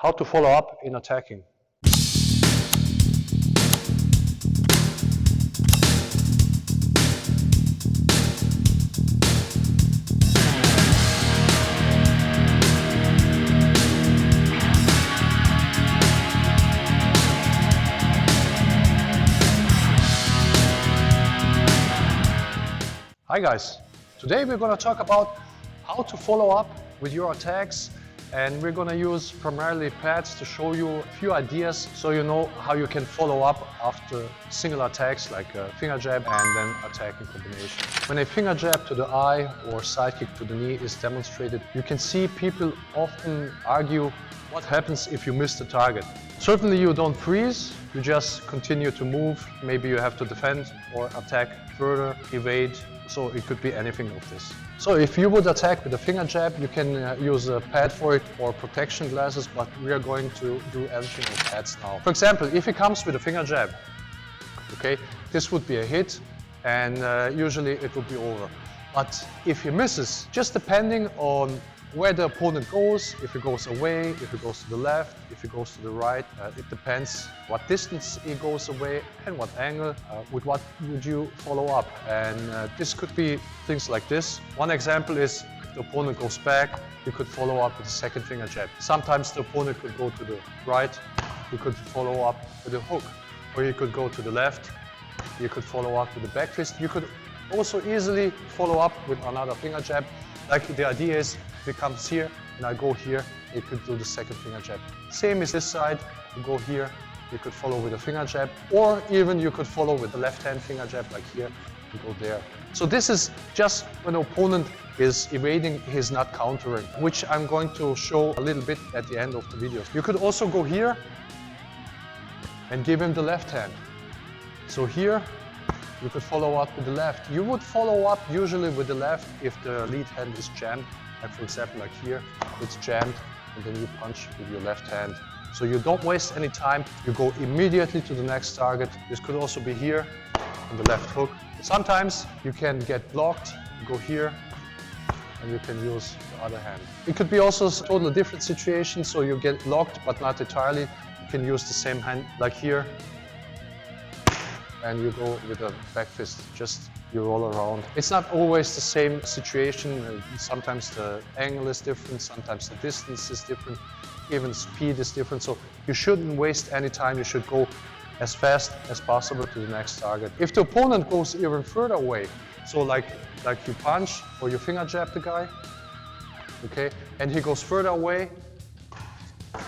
How to follow up in attacking. Hi guys, today we're going to talk about how to follow up with your attacks, and we're going to use primarily pads to show you a few ideas so you know how you can follow up after single attacks like a finger jab and then attacking combination. When a finger jab to the eye or side kick to the knee is demonstrated, you can see people often argue what happens if you miss the target. Certainly you don't freeze, you just continue to move. Maybe you have to defend or attack further, evade. So it could be anything of this. So if you would attack with a finger jab, you can use a pad for it or protection glasses, but we are going to do everything with pads now. For example, if he comes with a finger jab, okay, this would be a hit and usually it would be over. But if he misses, just depending on where the opponent goes, if he goes away, if he goes to the left, if he goes to the right, it depends what distance he goes away and what angle, with what would you follow up. And this could be things like this. One example is if the opponent goes back, you could follow up with a second finger jab. Sometimes the opponent could go to the right, you could follow up with a hook. Or you could go to the left, you could follow up with a back fist. You could also easily follow up with another finger jab. Like the idea is, if he comes here and I go here, you could do the second finger jab. Same as this side, you go here, you could follow with a finger jab, or even you could follow with the left hand finger jab like here, and go there. So this is just when the opponent is evading, he's not countering, which I'm going to show a little bit at the end of the video. You could also go here and give him the left hand. So here, you could follow up with the left. You would follow up usually with the left if the lead hand is jammed. Like for example, like here, it's jammed and then you punch with your left hand. So you don't waste any time, you go immediately to the next target. This could also be here on the left hook. Sometimes you can get blocked, you go here and you can use the other hand. It could be also a totally different situation, so you get blocked but not entirely. You can use the same hand like here. And you go with a back fist, just you roll around. It's not always the same situation. Sometimes the angle is different, sometimes the distance is different, even speed is different. So you shouldn't waste any time. You should go as fast as possible to the next target. If the opponent goes even further away, so like you punch or you finger jab the guy, okay, and he goes further away,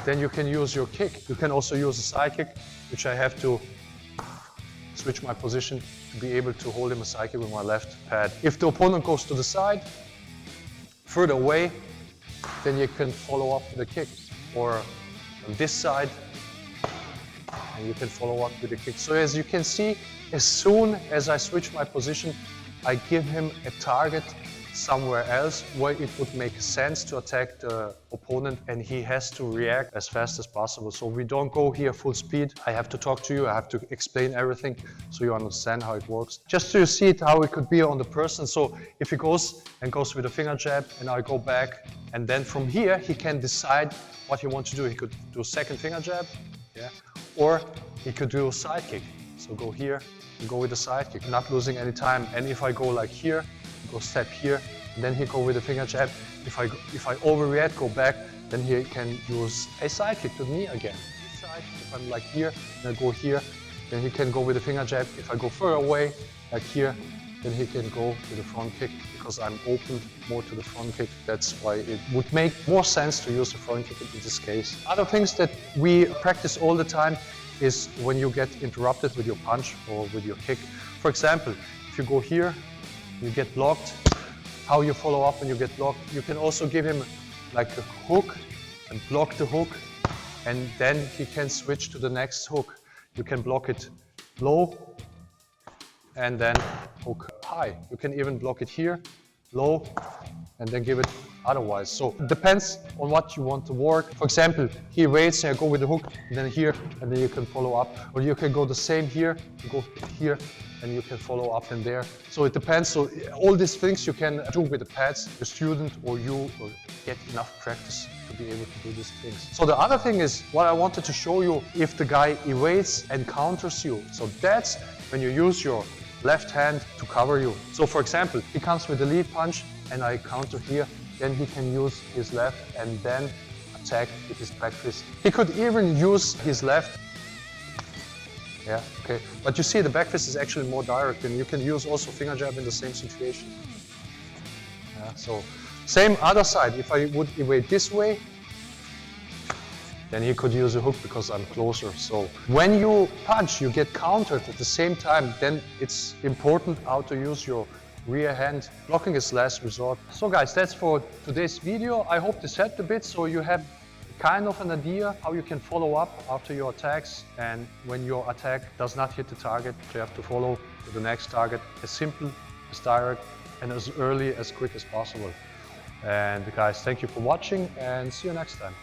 then you can use your kick. You can also use a side kick, which I have to switch my position to be able to hold him a side kick with my left pad. If the opponent goes to the side, further away, then you can follow up with a kick. Or on this side, and you can follow up with a kick. So as you can see, as soon as I switch my position, I give him a target somewhere else where it would make sense to attack the opponent, and he has to react as fast as possible. So we don't go here full speed. I have to talk to you, I have to explain everything so you understand how it works. Just so you see it, how it could be on the person. So if he goes with a finger jab and I go back, and then from here he can decide what he wants to do. He could do a second finger jab, yeah, or he could do a side kick. So go here and go with the side kick, not losing any time. And if I go like here, go step here, and then he go with a finger jab. If I overreact, go back, then he can use a side kick to the knee again. This side, if I'm like here, and I go here, then he can go with a finger jab. If I go further away, like here, then he can go with a front kick, because I'm opened more to the front kick. That's why it would make more sense to use the front kick in this case. Other things that we practice all the time is when you get interrupted with your punch or with your kick. For example, if you go here, you get blocked, how you follow up when you get blocked. You can also give him like a hook and block the hook, and then he can switch to the next hook. You can block it low and then hook high. You can even block it here, low, and then give it otherwise. So it depends on what you want to work. For example, he waits and I go with the hook, and then here, and then you can follow up. Or you can go the same here, you go here, and you can follow up in there. So it depends. So all these things you can do with the pads, the student or you will get enough practice to be able to do these things. So the other thing is what I wanted to show you, if the guy evades and counters you. So that's when you use your left hand to cover you. So for example, he comes with a lead punch and I counter here, then he can use his left and then attack with his back fist. He could even use his left. Yeah, okay. But you see the back fist is actually more direct and you can use also finger jab in the same situation. Yeah, so same other side, if I would evade this way, then he could use a hook because I'm closer. So when you punch, you get countered at the same time, then it's important how to use your rear hand. Blocking is last resort. So guys, that's for today's video. I hope this helped a bit so you have kind of an idea how you can follow up after your attacks, and when your attack does not hit the target, you have to follow to the next target as simple, as direct, and as early, as quick as possible. And guys, thank you for watching and see you next time.